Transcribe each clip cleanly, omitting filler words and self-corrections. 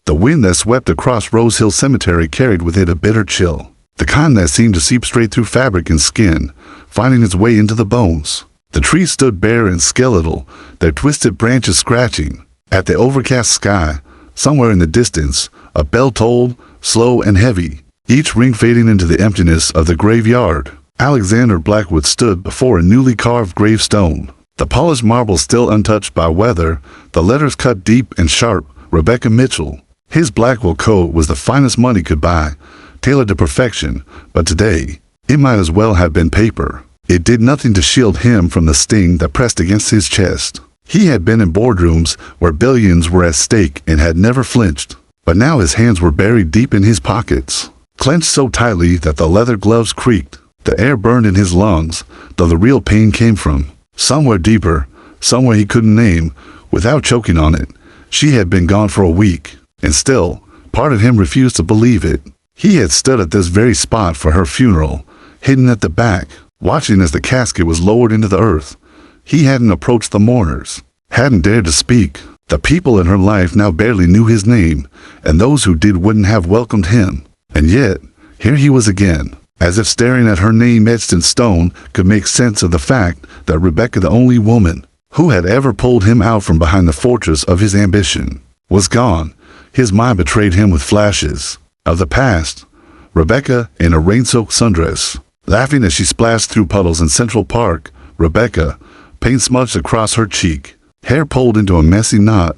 The wind that swept across Rose Hill Cemetery carried with it a bitter chill, the kind that seemed to seep straight through fabric and skin, finding its way into the bones. The trees stood bare and skeletal, their twisted branches scratching at the overcast sky. Somewhere in the distance, a bell tolled, slow and heavy, each ring fading into the emptiness of the graveyard. Alexander Blackwood stood before a newly carved gravestone, the polished marble still untouched by weather, the letters cut deep and sharp, Rebecca Mitchell. His Blackwell coat was the finest money could buy, tailored to perfection, but today, it might as well have been paper. It did nothing to shield him from the sting that pressed against his chest. He had been in boardrooms where billions were at stake and had never flinched, but now his hands were buried deep in his pockets, clenched so tightly that the leather gloves creaked. The air burned in his lungs, though the real pain came from somewhere deeper, somewhere he couldn't name. Without choking on it, she had been gone for a week, and still, part of him refused to believe it. He had stood at this very spot for her funeral, hidden at the back, watching as the casket was lowered into the earth. He hadn't approached the mourners, hadn't dared to speak. The people in her life now barely knew his name, and those who did wouldn't have welcomed him. And yet, here he was again, as if staring at her name etched in stone could make sense of the fact that Rebecca, the only woman who had ever pulled him out from behind the fortress of his ambition, was gone. His mind betrayed him with flashes of the past. Rebecca in a rain-soaked sundress, laughing as she splashed through puddles in Central Park. Rebecca, paint smudged across her cheek, hair pulled into a messy knot,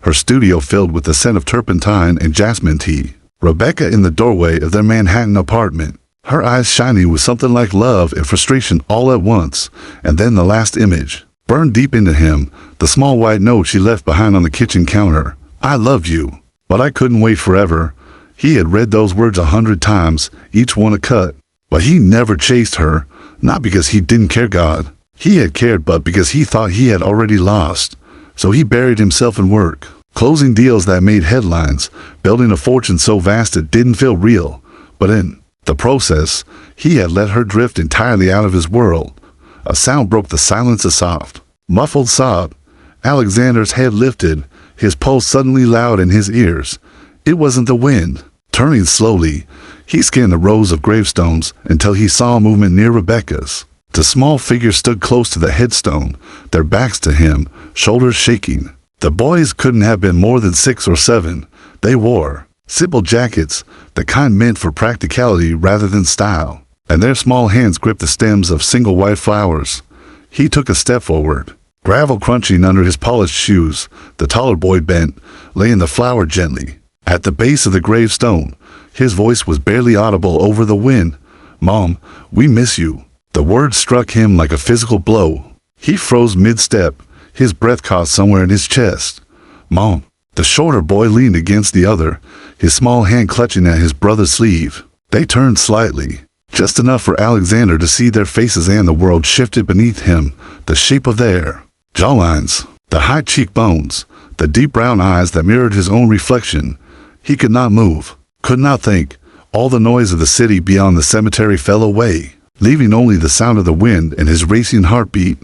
her studio filled with the scent of turpentine and jasmine tea. Rebecca in the doorway of their Manhattan apartment, her eyes shining with something like love and frustration all at once. And then the last image burned deep into him, the small white note she left behind on the kitchen counter. I loved you, but I couldn't wait forever. He had read those words 100 times, each one a cut. But he never chased her, not because he didn't care God. He had cared, but because he thought he had already lost. So he buried himself in work, closing deals that made headlines, building a fortune so vast it didn't feel real. But in the process, he had let her drift entirely out of his world. A sound broke the silence, a soft, muffled sob. Alexander's head lifted, his pulse suddenly loud in his ears. It wasn't the wind. Turning slowly, he scanned the rows of gravestones until he saw a movement near Rebecca's. The small figures stood close to the headstone, their backs to him, shoulders shaking. The boys couldn't have been more than 6 or 7. They wore simple jackets, the kind meant for practicality rather than style, and their small hands gripped the stems of single white flowers. He took a step forward, gravel crunching under his polished shoes. The taller boy bent, laying the flower gently at the base of the gravestone. His voice was barely audible over the wind. Mom, we miss you. The words struck him like a physical blow. He froze mid-step, his breath caught somewhere in his chest. Mom. The shorter boy leaned against the other, his small hand clutching at his brother's sleeve. They turned slightly, just enough for Alexander to see their faces, and the world shifted beneath him, the shape of their jawlines, the high cheekbones, the deep brown eyes that mirrored his own reflection. He could not move, could not think. All the noise of the city beyond the cemetery fell away, leaving only the sound of the wind and his racing heartbeat.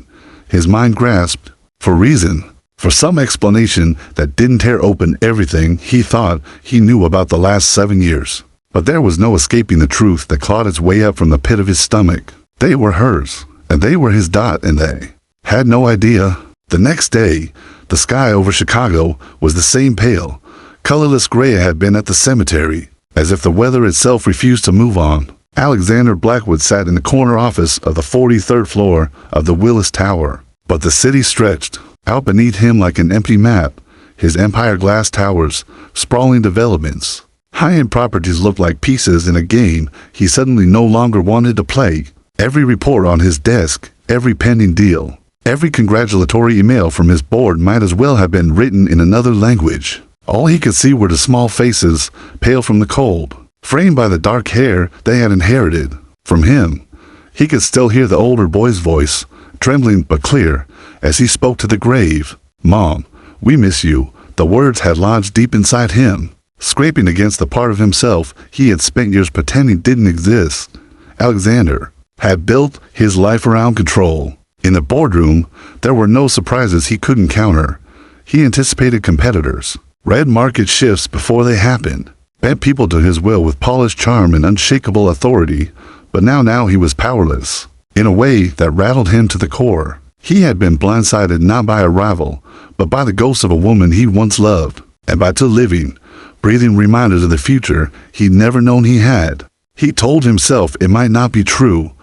His mind grasped for reason, for some explanation that didn't tear open everything he thought he knew about the last 7 years. But there was no escaping the truth that clawed its way up from the pit of his stomach. They were hers, and they were his. And they had no idea. The next day, the sky over Chicago was the same pale, colorless gray it had been at the cemetery, as if the weather itself refused to move on. Alexander Blackwood sat in the corner office of the 43rd floor of the Willis Tower, but the city stretched out beneath him like an empty map, his empire glass towers, sprawling developments. High-end properties looked like pieces in a game he suddenly no longer wanted to play. Every report on his desk, every pending deal, every congratulatory email from his board might as well have been written in another language. All he could see were the small faces, pale from the cold, framed by the dark hair they had inherited from him. He could still hear the older boy's voice, trembling but clear, as he spoke to the grave. Mom, we miss you. The words had lodged deep inside him, scraping against the part of himself he had spent years pretending didn't exist. Alexander had built his life around control. In the boardroom, there were no surprises he couldn't counter. He anticipated competitors, read market shifts before they happened, bent people to his will with polished charm and unshakable authority, but now he was powerless, in a way that rattled him to the core. He had been blindsided not by a rival, but by the ghost of a woman he once loved, and by two living, breathing reminders of the future he'd never known he had. He told himself it might not be true,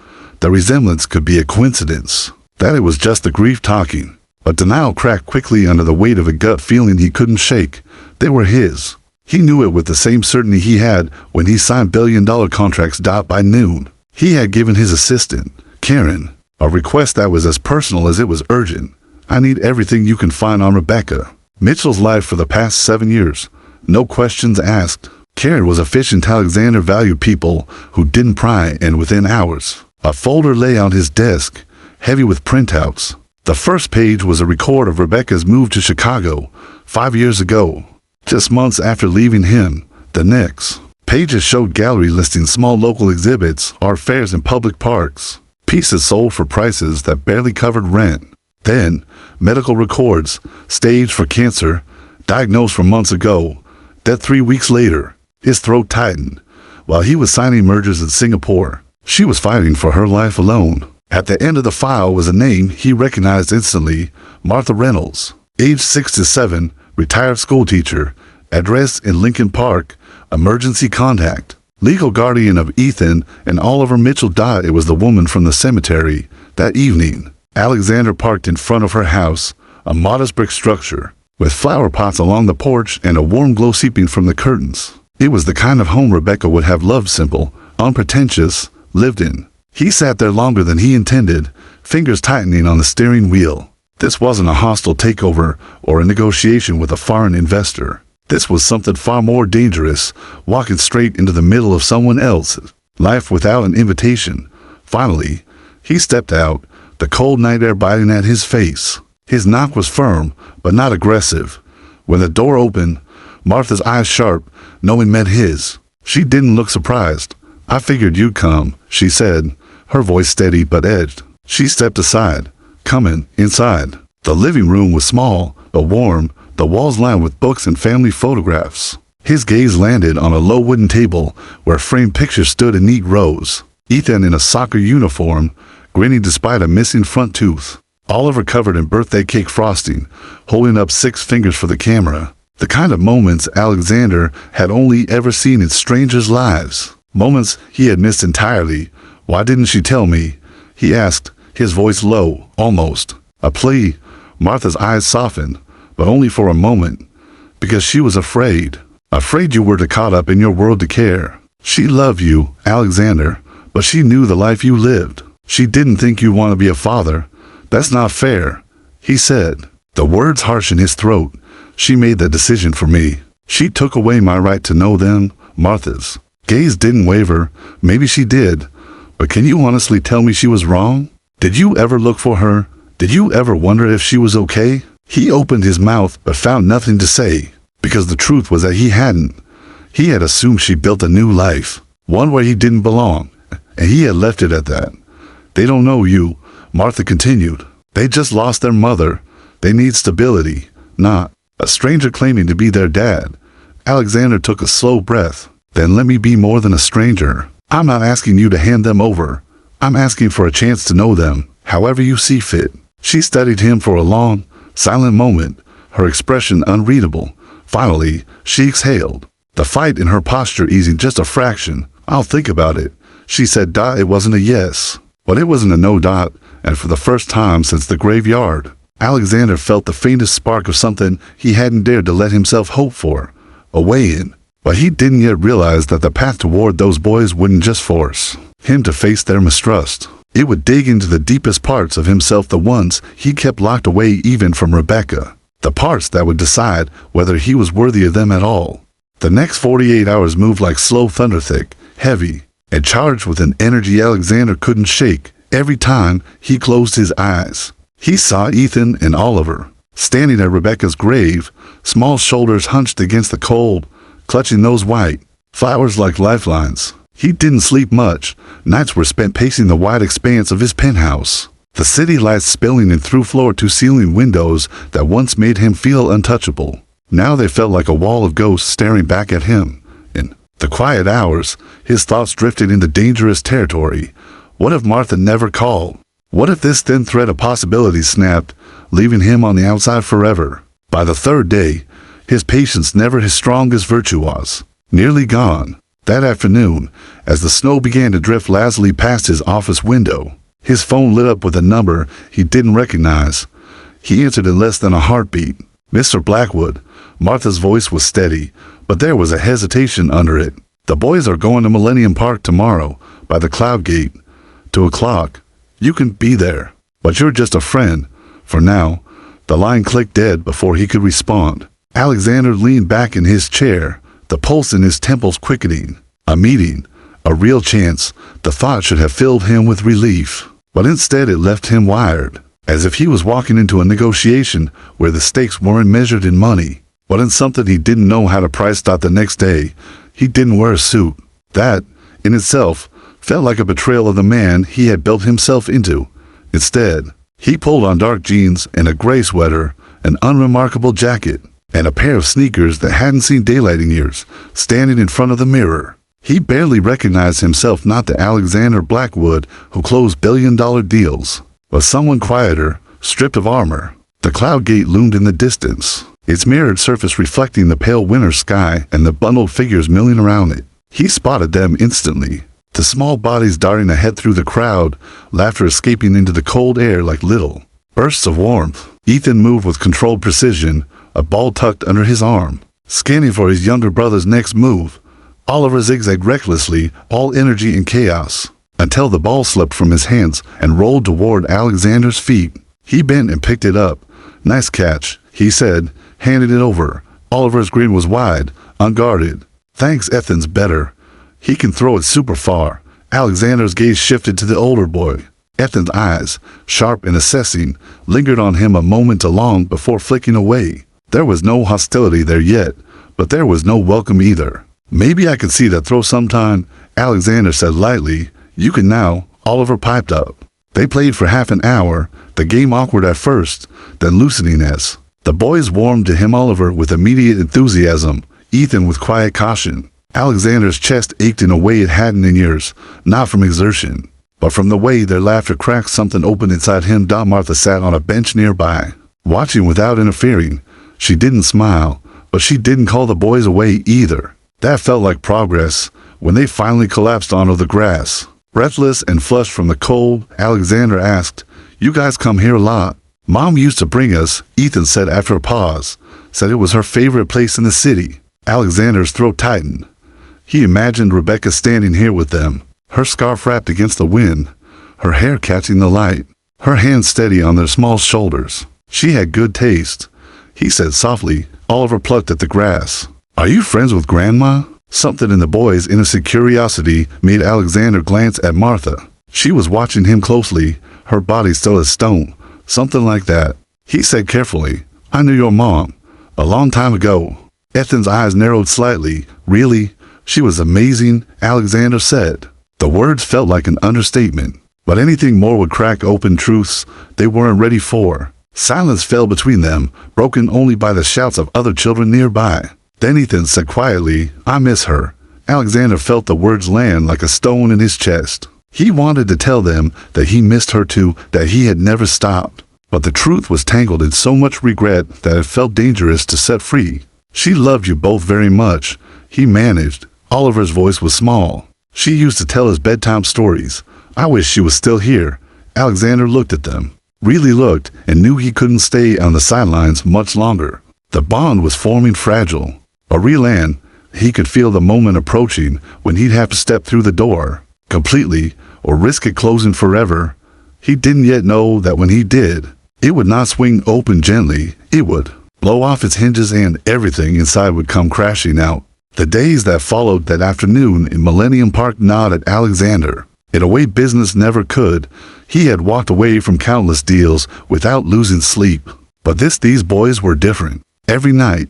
the resemblance could be a coincidence, that it was just the grief talking. But denial cracked quickly under the weight of a gut feeling he couldn't shake. They were his. He knew it with the same certainty he had when he signed billion-dollar contracts by noon. He had given his assistant, Karen, a request that was as personal as it was urgent. I need everything you can find on Rebecca. Mitchell's life for the past 7 years. No questions asked. Karen was efficient. Alexander valued people who didn't pry, and within hours, a folder lay on his desk, heavy with printouts. The first page was a record of Rebecca's move to Chicago 5 years ago, just months after leaving him. The next pages showed gallery listings, small local exhibits, art fairs and public parks, pieces sold for prices that barely covered rent. Then, medical records, staged for cancer, diagnosed for months ago, dead 3 weeks later. His throat tightened. While he was signing mergers in Singapore, she was fighting for her life alone. At the end of the file was a name he recognized instantly, Martha Reynolds, age 67, retired schoolteacher, address in Lincoln Park, emergency contact, legal guardian of Ethan and Oliver Mitchell. It was the woman from the cemetery. That evening, Alexander parked in front of her house, a modest brick structure, with flower pots along the porch and a warm glow seeping from the curtains. It was the kind of home Rebecca would have loved, simple, unpretentious, lived in. He sat there longer than he intended, fingers tightening on the steering wheel. This wasn't a hostile takeover or a negotiation with a foreign investor. This was something far more dangerous, walking straight into the middle of someone else's life without an invitation. Finally, he stepped out, the cold night air biting at his face. His knock was firm, but not aggressive. When the door opened, Martha's eyes sharp, knowing met his. She didn't look surprised. I figured you'd come, she said, her voice steady but edged. She stepped aside, coming inside. The living room was small, but warm, the walls lined with books and family photographs. His gaze landed on a low wooden table where framed pictures stood in neat rows. Ethan in a soccer uniform, grinning despite a missing front tooth. Oliver covered in birthday cake frosting, holding up 6 fingers for the camera. The kind of moments Alexander had only ever seen in strangers' lives. Moments he had missed entirely. Why didn't she tell me? He asked, his voice low, almost a plea. Martha's eyes softened, but only for a moment, because she was afraid. Afraid you were too caught up in your world to care. She loved you, Alexander, but she knew the life you lived. She didn't think you want to be a father. That's not fair, he said, the words harsh in his throat. She made the decision for me. She took away my right to know them. Martha's gaze didn't waver. Maybe she did, but can you honestly tell me she was wrong? Did you ever look for her? Did you ever wonder if she was okay? He opened his mouth but found nothing to say, because the truth was that he hadn't. He had assumed she built a new life, one where he didn't belong, and he had left it at that. They don't know you, Martha continued. They just lost their mother. They need stability, not a stranger claiming to be their dad. Alexander took a slow breath. Then let me be more than a stranger. I'm not asking you to hand them over. I'm asking for a chance to know them, however you see fit. She studied him for a long, silent moment, her expression unreadable. Finally, she exhaled, the fight in her posture easing just a fraction. I'll think about it, she said. It wasn't a yes, but it wasn't a no. And for the first time since the graveyard, Alexander felt the faintest spark of something he hadn't dared to let himself hope for, a way in. But he didn't yet realize that the path toward those boys wouldn't just force him to face their mistrust. It would dig into the deepest parts of himself, the ones he kept locked away even from Rebecca, the parts that would decide whether he was worthy of them at all. The next 48 hours moved like slow thunder, thick, heavy, and charged with an energy Alexander couldn't shake. Every time he closed his eyes, he saw Ethan and Oliver standing at Rebecca's grave, small shoulders hunched against the cold, clutching those white flowers like lifelines. He didn't sleep much. Nights were spent pacing the wide expanse of his penthouse, the city lights spilling in through floor-to-ceiling windows that once made him feel untouchable. Now they felt like a wall of ghosts staring back at him. In the quiet hours, his thoughts drifted into dangerous territory. What if Martha never called? What if this thin thread of possibilities snapped, leaving him on the outside forever? By the third day, his patience, never his strongest virtue, was nearly gone. That afternoon, as the snow began to drift lazily past his office window, his phone lit up with a number he didn't recognize. He answered in less than a heartbeat. Mr. Blackwood. Martha's voice was steady, but there was a hesitation under it. The boys are going to Millennium Park tomorrow, by the Cloud Gate. 2 o'clock. You can be there, but you're just a friend. For now. The line clicked dead before he could respond. Alexander leaned back in his chair, the pulse in his temples quickening. A meeting, a real chance. The thought should have filled him with relief, but instead it left him wired, as if he was walking into a negotiation where the stakes weren't measured in money, but in something he didn't know how to price. The next day, he didn't wear a suit. That, in itself, felt like a betrayal of the man he had built himself into. Instead, he pulled on dark jeans and a gray sweater, an unremarkable jacket, and a pair of sneakers that hadn't seen daylight in years, standing in front of the mirror. He barely recognized himself, not the Alexander Blackwood who closed billion-dollar deals, but someone quieter, stripped of armor. The Cloud Gate loomed in the distance, its mirrored surface reflecting the pale winter sky and the bundled figures milling around it. He spotted them instantly. The small bodies darting ahead through the crowd, laughter escaping into the cold air like little bursts of warmth. Ethan moved with controlled precision, a ball tucked under his arm, scanning for his younger brother's next move. Oliver zigzagged recklessly, all energy and chaos, until the ball slipped from his hands and rolled toward Alexander's feet. He bent and picked it up. "Nice catch," he said, handing it over. Oliver's grin was wide, unguarded. "Thanks, Ethan's better. He can throw it super far." Alexander's gaze shifted to the older boy. Ethan's eyes, sharp and assessing, lingered on him a moment too long before flicking away. There was no hostility there yet, but there was no welcome either. "Maybe I could see that throw sometime," Alexander said lightly. "You can now," Oliver piped up. They played for half an hour, the game awkward at first, then loosening as the boys warmed to him, Oliver with immediate enthusiasm, Ethan with quiet caution. Alexander's chest ached in a way it hadn't in years, not from exertion, but from the way their laughter cracked something open inside him. Martha sat on a bench nearby, watching without interfering. She didn't smile, but she didn't call the boys away either. That felt like progress. When they finally collapsed onto the grass, breathless and flushed from the cold, Alexander asked, "You guys come here a lot?" "Mom used to bring us," Ethan said after a pause. "Said it was her favorite place in the city." Alexander's throat tightened. He imagined Rebecca standing here with them, her scarf wrapped against the wind, her hair catching the light, her hands steady on their small shoulders. She had good taste. He said softly. Oliver plucked at the grass. "Are you friends with Grandma?" Something in the boy's innocent curiosity made Alexander glance at Martha. She was watching him closely, her body still as stone. "Something like that," he said carefully. "I knew your mom. A long time ago." Ethan's eyes narrowed slightly. "Really? She was amazing," Alexander said. The words felt like an understatement, but anything more would crack open truths they weren't ready for. Silence fell between them, broken only by the shouts of other children nearby. Then Ethan said quietly, "I miss her." Alexander felt the words land like a stone in his chest. He wanted to tell them that he missed her too, that he had never stopped. But the truth was tangled in so much regret that it felt dangerous to set free. "She loved you both very much," he managed. Oliver's voice was small. "She used to tell us bedtime stories. I wish she was still here." Alexander looked at them, really looked, and knew he couldn't stay on the sidelines much longer. The bond was forming fragile. A real end. He could feel the moment approaching when he'd have to step through the door, completely, or risk it closing forever. He didn't yet know that when he did, it would not swing open gently. It would blow off its hinges and everything inside would come crashing out. The days that followed that afternoon in Millennium Park gnawed at Alexander in a way business never could. He had walked away from countless deals without losing sleep. But these boys were different. Every night,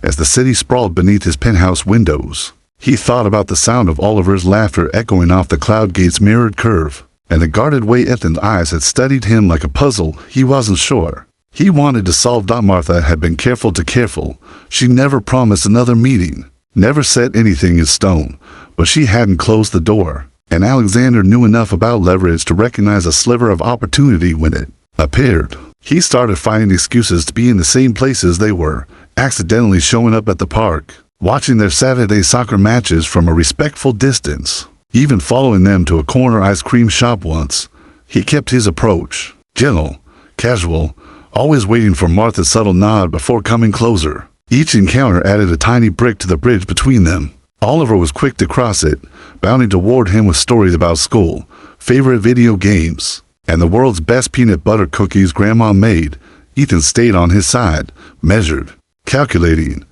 as the city sprawled beneath his penthouse windows, he thought about the sound of Oliver's laughter echoing off the Cloud Gate's mirrored curve, and the guarded way Ethan's eyes had studied him like a puzzle. He wasn't sure He wanted to solve. Martha had been careful. She never promised another meeting, never set anything in stone, but she hadn't closed the door, and Alexander knew enough about leverage to recognize a sliver of opportunity when it appeared. He started finding excuses to be in the same places they were, accidentally showing up at the park, watching their Saturday soccer matches from a respectful distance, even following them to a corner ice cream shop once. He kept his approach gentle, casual, always waiting for Martha's subtle nod before coming closer. Each encounter added a tiny brick to the bridge between them. Oliver was quick to cross it, bounding toward him with stories about school, favorite video games, and the world's best peanut butter cookies Grandma made. Ethan stayed on his side, measured, calculating.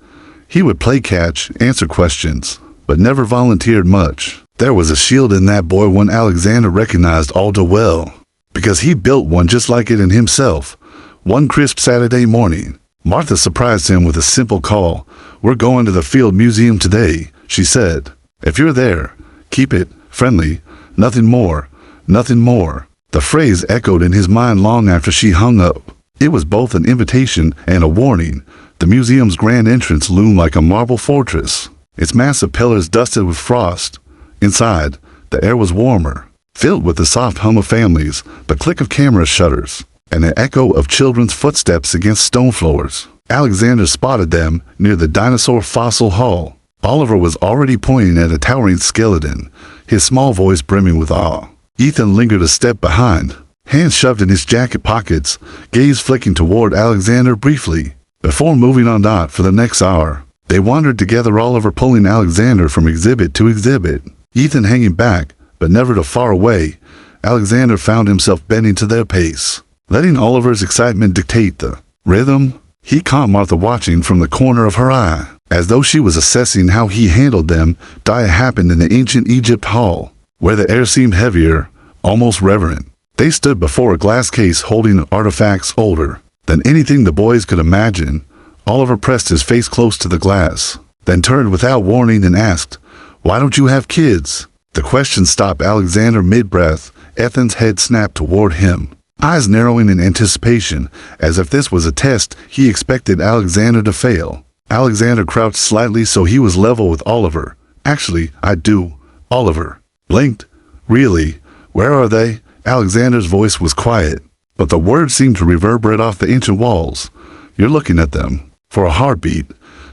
He would play catch, answer questions, but never volunteered much. There was a shield in that boy one Alexander recognized all too well, because he built one just like it in himself. One crisp Saturday morning, Martha surprised him with a simple call. "We're going to the Field Museum today," she said. "If you're there, keep it friendly. Nothing more. Nothing more." The phrase echoed in his mind long after she hung up. It was both an invitation and a warning. The museum's grand entrance loomed like a marble fortress, its massive pillars dusted with frost. Inside, the air was warmer, filled with the soft hum of families, the click of camera shutters, and the echo of children's footsteps against stone floors. Alexander spotted them near the dinosaur fossil hall. Oliver was already pointing at a towering skeleton, his small voice brimming with awe. Ethan lingered a step behind, hands shoved in his jacket pockets, gaze flicking toward Alexander briefly, before moving on. For the next hour, they wandered together, Oliver pulling Alexander from exhibit to exhibit, Ethan hanging back, but never too far away. Alexander found himself bending to their pace, letting Oliver's excitement dictate the rhythm. He caught Martha watching from the corner of her eye, as though she was assessing how he handled them. It happened in the ancient Egypt hall, where the air seemed heavier, almost reverent. They stood before a glass case holding artifacts older than anything the boys could imagine. Oliver pressed his face close to the glass, then turned without warning and asked, "Why don't you have kids?" The question stopped Alexander mid-breath. Ethan's head snapped toward him, eyes narrowing in anticipation, as if this was a test he expected Alexander to fail. Alexander crouched slightly so he was level with Oliver. "Actually, I do." Oliver blinked. "Really? Where are they?" Alexander's voice was quiet, but the words seemed to reverberate off the ancient walls. "You're looking at them." For a heartbeat,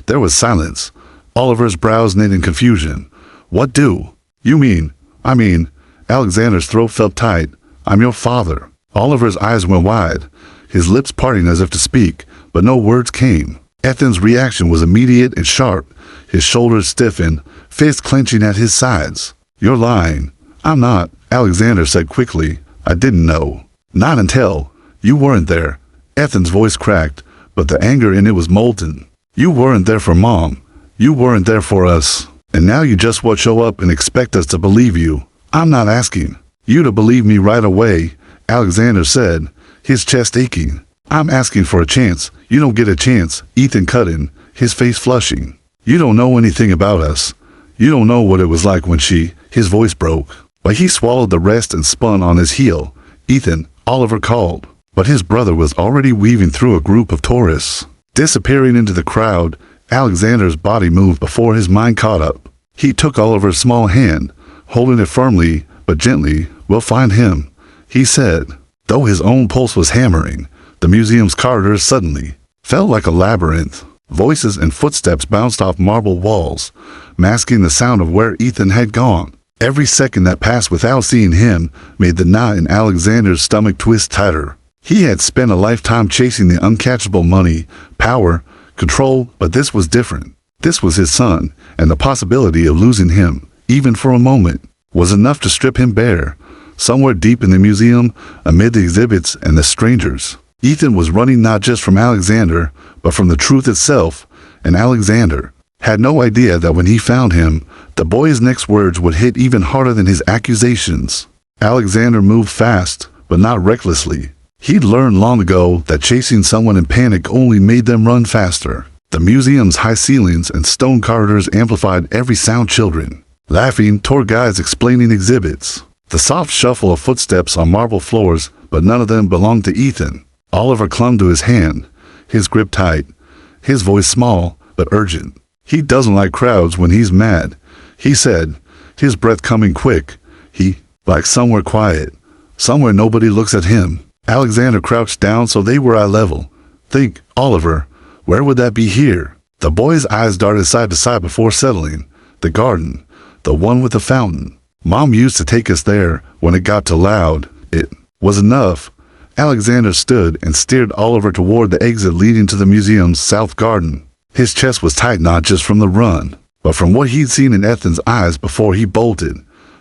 there was silence. Oliver's brows knit in confusion. "What do you mean?" I mean, Alexander's throat felt tight. "I'm your father." Oliver's eyes went wide, his lips parting as if to speak, but no words came. Ethan's reaction was immediate and sharp. His shoulders stiffened, fists clenching at his sides. "You're lying." "I'm not," Alexander said quickly. "I didn't know." "Not until you weren't there." Ethan's voice cracked, but the anger in it was molten. "You weren't there for Mom. You weren't there for us. And now you just want to show up and expect us to believe you." "I'm not asking you to believe me right away," Alexander said, his chest aching. "I'm asking for a chance." "You don't get a chance," Ethan cut in, his face flushing. "You don't know anything about us. You don't know what it was like when she—" His voice broke, but he swallowed the rest and spun on his heel. "Ethan," Oliver called, but his brother was already weaving through a group of tourists, disappearing into the crowd. Alexander's body moved before his mind caught up. He took Oliver's small hand, holding it firmly but gently. "We'll find him," he said, though his own pulse was hammering. The museum's corridors suddenly felt like a labyrinth. Voices and footsteps bounced off marble walls, masking the sound of where Ethan had gone. Every second that passed without seeing him made the knot in Alexander's stomach twist tighter. He had spent a lifetime chasing the uncatchable money, power, control, but this was different. This was his son, and the possibility of losing him, even for a moment, was enough to strip him bare. Somewhere deep in the museum, amid the exhibits and the strangers, Ethan was running not just from Alexander, but from the truth itself, and Alexander had no idea that when he found him, the boy's next words would hit even harder than his accusations. Alexander moved fast, but not recklessly. He'd learned long ago that chasing someone in panic only made them run faster. The museum's high ceilings and stone corridors amplified every sound: children laughing, tour guides explaining exhibits, the soft shuffle of footsteps on marble floors, but none of them belonged to Ethan. Oliver clung to his hand, his grip tight, his voice small but urgent. "He doesn't like crowds when he's mad," he said, his breath coming quick. "He likes somewhere quiet, somewhere nobody looks at him." Alexander crouched down so they were eye level. "Think, Oliver, where would that be here?" The boy's eyes darted side to side before settling. "The garden, the one with the fountain. Mom used to take us there when it got too loud." It was enough. Alexander stood and steered Oliver toward the exit leading to the museum's south garden. His chest was tight not just from the run, but from what he'd seen in Ethan's eyes before he bolted.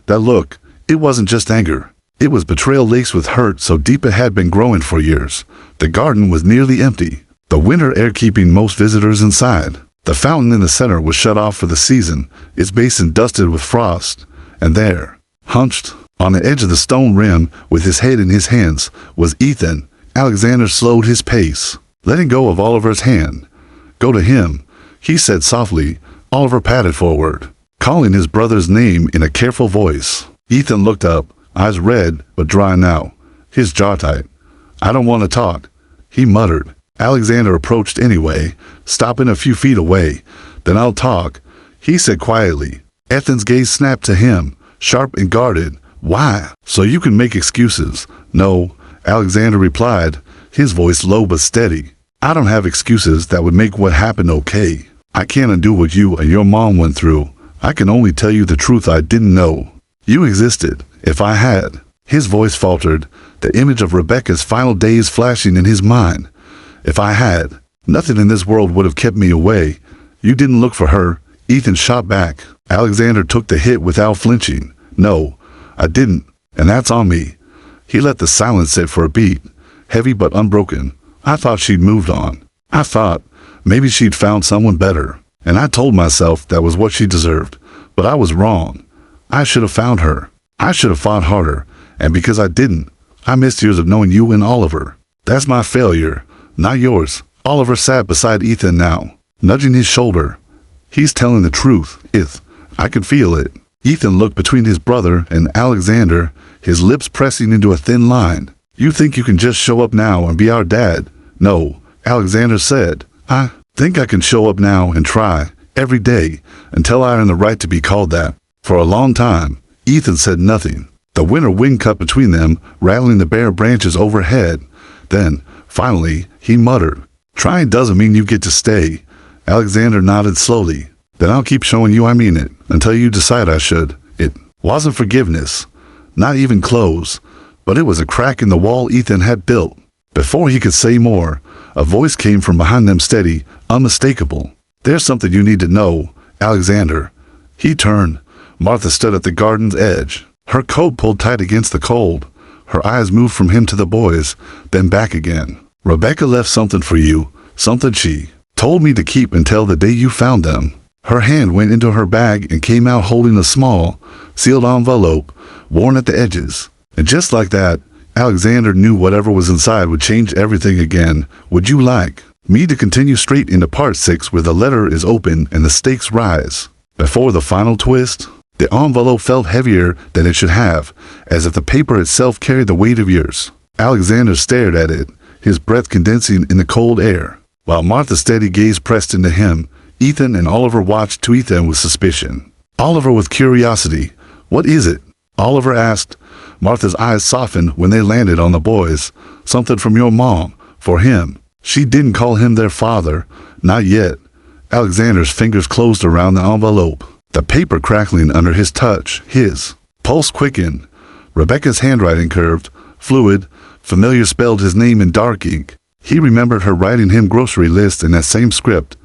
That look, it wasn't just anger. It was betrayal laced with hurt so deep it had been growing for years. The garden was nearly empty, the winter air keeping most visitors inside. The fountain in the center was shut off for the season, its basin dusted with frost. And there, hunched on the edge of the stone rim with his head in his hands, was Ethan. Alexander slowed his pace, letting go of Oliver's hand. "Go to him," he said softly. Oliver padded forward, calling his brother's name in a careful voice. Ethan looked up, eyes red but dry now, his jaw tight. "I don't want to talk," he muttered. Alexander approached anyway, stopping a few feet away. "Then I'll talk," he said quietly. Ethan's gaze snapped to him, sharp and guarded. "Why? So you can make excuses." "No," Alexander replied, his voice low but steady. "I don't have excuses that would make what happened okay. I can't undo what you and your mom went through. I can only tell you the truth I didn't know. You existed, if I had." His voice faltered, the image of Rebecca's final days flashing in his mind. "If I had, nothing in this world would have kept me away. You didn't look for her," Ethan shot back. Alexander took the hit without flinching. "No, I didn't, and that's on me." He let the silence sit for a beat, heavy but unbroken. "I thought she'd moved on. I thought maybe she'd found someone better, and I told myself that was what she deserved. But I was wrong. I should have found her. I should have fought harder, and because I didn't, I missed years of knowing you and Oliver. That's my failure, not yours." Oliver sat beside Ethan now, nudging his shoulder. "He's telling the truth, I can feel it." Ethan looked between his brother and Alexander, his lips pressing into a thin line. "You think you can just show up now and be our dad?" "No," Alexander said. "I think I can show up now and try, every day, until I earn the right to be called that." For a long time, Ethan said nothing. The winter wind cut between them, rattling the bare branches overhead. Then, finally, he muttered, "Trying doesn't mean you get to stay." Alexander nodded slowly. "Then I'll keep showing you I mean it, until you decide I should." It wasn't forgiveness, not even close, but it was a crack in the wall Ethan had built. Before he could say more, a voice came from behind them, steady, unmistakable. "There's something you need to know, Alexander." He turned. Martha stood at the garden's edge, her coat pulled tight against the cold. Her eyes moved from him to the boys, then back again. "Rebecca left something for you, something she told me to keep until the day you found them." Her hand went into her bag and came out holding a small, sealed envelope, worn at the edges. And just like that, Alexander knew whatever was inside would change everything again. "Would you like me to continue straight into part 6 where the letter is open and the stakes rise?" Before the final twist, the envelope felt heavier than it should have, as if the paper itself carried the weight of years. Alexander stared at it, his breath condensing in the cold air. While Martha's steady gaze pressed into him, Ethan and Oliver watched to Ethan with suspicion. Oliver with curiosity. "What is it?" Oliver asked. Martha's eyes softened when they landed on the boys. "Something from your mom, for him. She didn't call him their father, not yet." Alexander's fingers closed around the envelope, the paper crackling under his touch. His pulse quickened. Rebecca's handwriting curved, fluid, familiar, spelled his name in dark ink. He remembered her writing him grocery lists in that same script,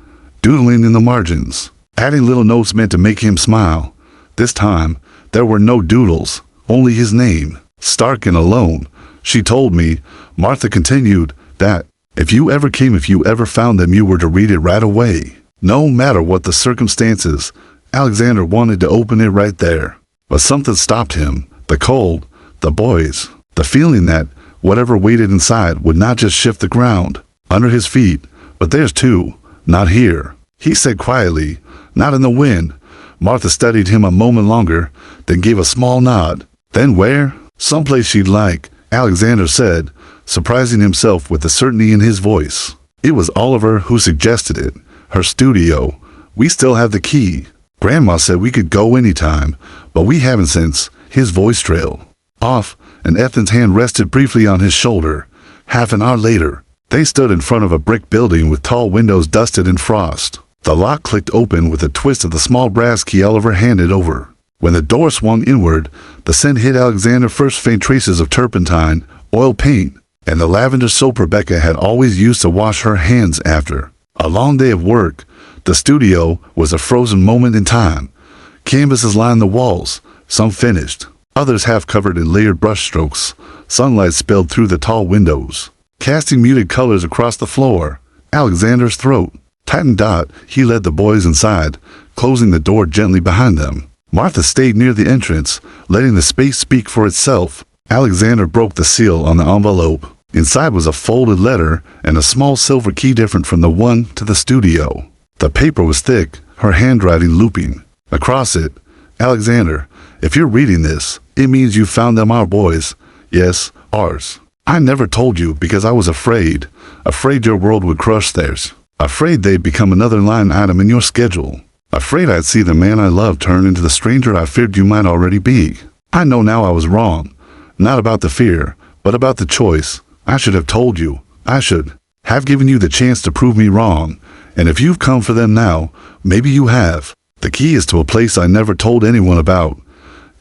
doodling in the margins, adding little notes meant to make him smile. This time, there were no doodles, only his name, stark and alone. "She told me," Martha continued, "that if you ever found them, you were to read it right away. No matter what the circumstances." Alexander wanted to open it right there, but something stopped him. The cold, the boys, the feeling that whatever waited inside would not just shift the ground under his feet, but theirs too. "Not here," he said quietly. "Not in the wind." Martha studied him a moment longer, then gave a small nod. "Then where?" "Someplace she'd like," Alexander said. surprising himself with the certainty in his voice. It was Oliver who suggested it. Her studio. We still have the key. Grandma said we could go anytime, but we haven't since. His voice trailed off, and Ethan's hand rested briefly on his shoulder. Half an hour later, they stood in front of a brick building with tall windows dusted in frost. The lock clicked open with a twist of the small brass key Oliver handed over. When the door swung inward, the scent hit Alexander first faint traces of turpentine, oil paint, and the lavender soap Rebecca had always used to wash her hands after a long day of work. The studio was a frozen moment in time. Canvases lined the walls, some finished, others half covered in layered brushstrokes. Sunlight spilled through the tall windows, casting muted colors across the floor. Alexander's throat tightened. He led the boys inside, closing the door gently behind them. Martha stayed near the entrance, letting the space speak for itself. Alexander broke the seal on the envelope. Inside was a folded letter and a small silver key different from the one to the studio. The paper was thick, her handwriting looping. Across it, Alexander, if you're reading this, it means you found them, our boys. Yes, ours. I never told you because I was afraid your world would crush theirs. Afraid they'd become another line item in your schedule. Afraid I'd see the man I loved turn into the stranger I feared you might already be. I know now I was wrong. Not about the fear, but about the choice. I should have told you. I should have given you the chance to prove me wrong. And if you've come for them now, maybe you have. The key is to a place I never told anyone about.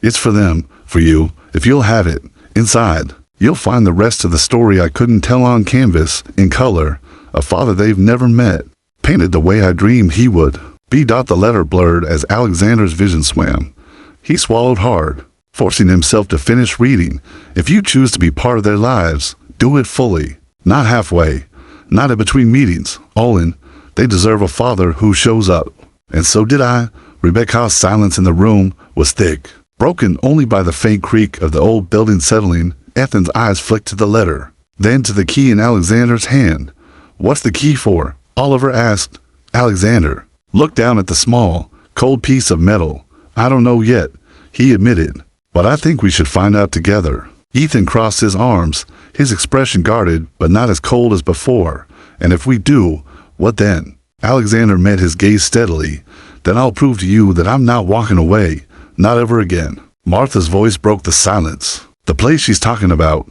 It's for them, for you. If you'll have it, inside, you'll find the rest of the story I couldn't tell on canvas, in color. A father they've never met, painted the way I dreamed he would. The letter blurred as Alexander's vision swam. He swallowed hard, forcing himself to finish reading. If you choose to be part of their lives, do it fully. Not halfway. Not in between meetings. All in. They deserve a father who shows up. And so did I. Rebecca's silence in the room was thick, broken only by the faint creak of the old building settling. Ethan's eyes flicked to the letter, then to the key in Alexander's hand. What's the key for? Oliver asked. Alexander looked down at the small, cold piece of metal. I don't know yet, he admitted, but I think we should find out together. Ethan crossed his arms, his expression guarded but not as cold as before. And if we do, what then? Alexander met his gaze steadily. Then I'll prove to you that I'm not walking away, not ever again. Martha's voice broke the silence. The place she's talking about.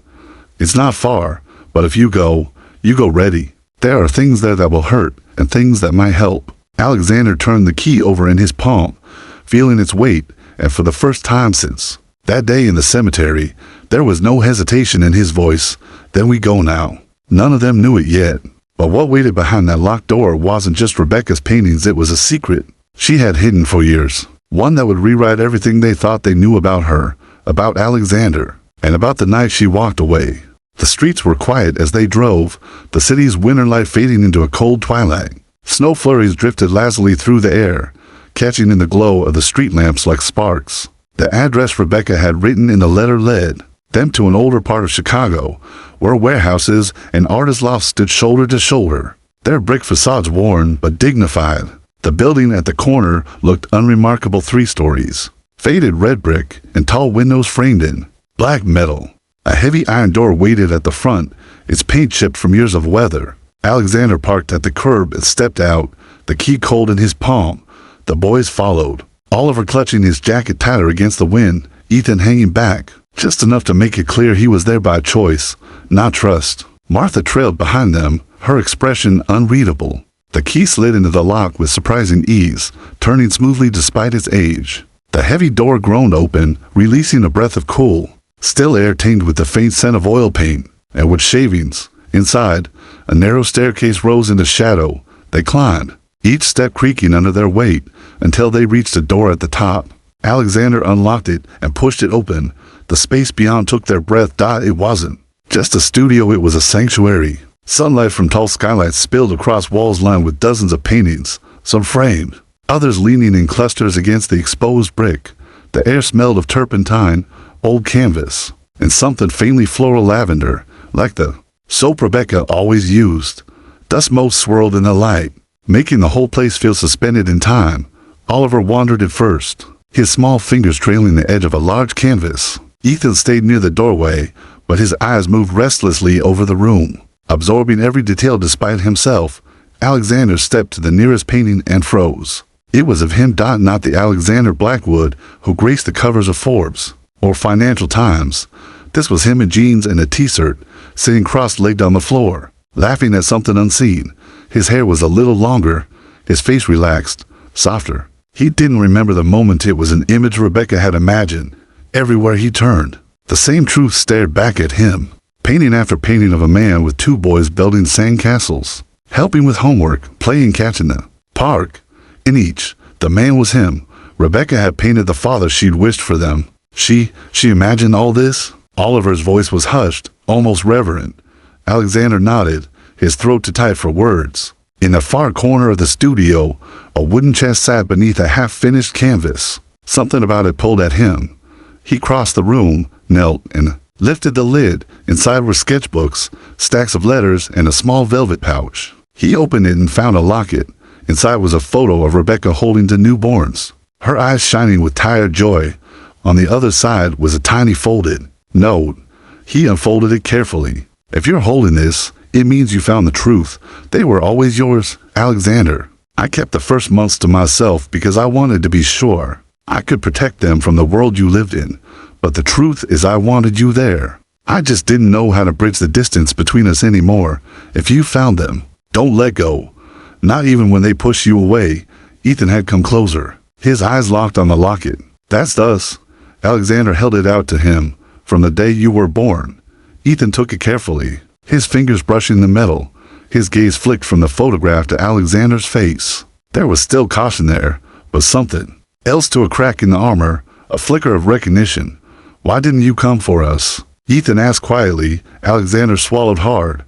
It's not far, but if you go ready. There are things there that will hurt, and things that might help. Alexander turned the key over in his palm, feeling its weight, and for the first time since that day in the cemetery, there was no hesitation in his voice. Then we go now. None of them knew it yet, but what waited behind that locked door wasn't just Rebecca's paintings, it was a secret she had hidden for years. One that would rewrite everything they thought they knew about her, about Alexander, and about the night she walked away. The streets were quiet as they drove, the city's winter light fading into a cold twilight. Snow flurries drifted lazily through the air, catching in the glow of the street lamps like sparks. The address Rebecca had written in the letter led them to an older part of Chicago, where warehouses and artist lofts stood shoulder to shoulder, their brick facades worn but dignified. The building at the corner looked unremarkable, 3 stories, faded red brick and tall windows framed in black metal. A heavy iron door waited at the front, its paint chipped from years of weather. Alexander parked at the curb and stepped out, the key cold in his palm. The boys followed, Oliver clutching his jacket tighter against the wind, Ethan hanging back, just enough to make it clear he was there by choice, not trust. Martha trailed behind them, her expression unreadable. The key slid into the lock with surprising ease, turning smoothly despite its age. The heavy door groaned open, releasing a breath of cool, still air tinged with the faint scent of oil paint, and wood shavings. Inside, a narrow staircase rose into shadow. They climbed, each step creaking under their weight, until they reached a door at the top. Alexander unlocked it and pushed it open. The space beyond took their breath. It wasn't just a studio, it was a sanctuary. Sunlight from tall skylights spilled across walls lined with dozens of paintings, some framed, others leaning in clusters against the exposed brick. The air smelled of turpentine, old canvas, and something faintly floral lavender, like the soap Rebecca always used. Dust motes swirled in the light, making the whole place feel suspended in time. Oliver wandered at first, his small fingers trailing the edge of a large canvas. Ethan stayed near the doorway, but his eyes moved restlessly over the room, absorbing every detail despite himself. Alexander stepped to the nearest painting and froze. It was of him, not the Alexander Blackwood who graced the covers of Forbes or Financial Times. This was him in jeans and a t-shirt, sitting cross-legged on the floor, laughing at something unseen. His hair was a little longer, his face relaxed, softer. He didn't remember the moment. It was an image Rebecca had imagined. Everywhere he turned, the same truth stared back at him. Painting after painting of a man with two boys building sandcastles, helping with homework, playing catch in the park. In each, the man was him. Rebecca had painted the father she'd wished for them. She imagined all this? Oliver's voice was hushed, almost reverent. Alexander nodded, his throat too tight for words. In the far corner of the studio, a wooden chest sat beneath a half-finished canvas. Something about it pulled at him. He crossed the room, knelt, and lifted the lid. Inside were sketchbooks, stacks of letters, and a small velvet pouch. He opened it and found a locket. Inside was a photo of Rebecca holding two newborns, her eyes shining with tired joy. On the other side was a tiny folded note. He unfolded it carefully. If you're holding this, it means you found the truth. They were always yours, Alexander. I kept the first months to myself because I wanted to be sure I could protect them from the world you lived in. But the truth is I wanted you there. I just didn't know how to bridge the distance between us anymore. If you found them, don't let go. Not even when they push you away. Ethan had come closer, his eyes locked on the locket. That's us. Alexander held it out to him. From the day you were born. Ethan took it carefully, his fingers brushing the metal. His gaze flicked from the photograph to Alexander's face. There was still caution there, but something else, to a crack in the armor, a flicker of recognition. Why didn't you come for us? Ethan asked quietly. Alexander swallowed hard.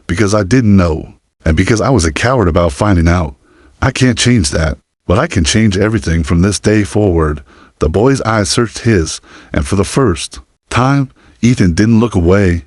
Because I didn't know. And because I was a coward about finding out. I can't change that, but I can change everything from this day forward. The boy's eyes searched his, and for the first time, Ethan didn't look away.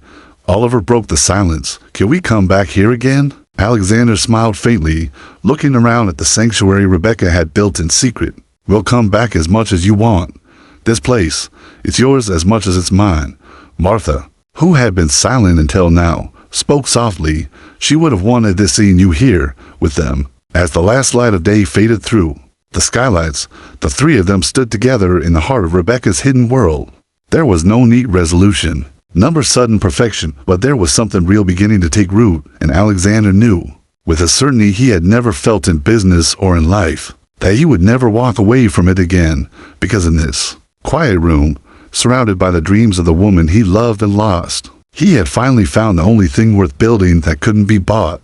Oliver broke the silence. Can we come back here again? Alexander smiled faintly, looking around at the sanctuary Rebecca had built in secret. We'll come back as much as you want. This place, it's yours as much as it's mine. Martha, who had been silent until now, spoke softly. She would have wanted this scene you here with them. As the last light of day faded through the skylights, the three of them stood together in the heart of Rebecca's hidden world. There was no neat resolution, number sudden perfection, but there was something real beginning to take root, and Alexander knew, with a certainty he had never felt in business or in life, that he would never walk away from it again, because in this quiet room, surrounded by the dreams of the woman he loved and lost, he had finally found the only thing worth building that couldn't be bought.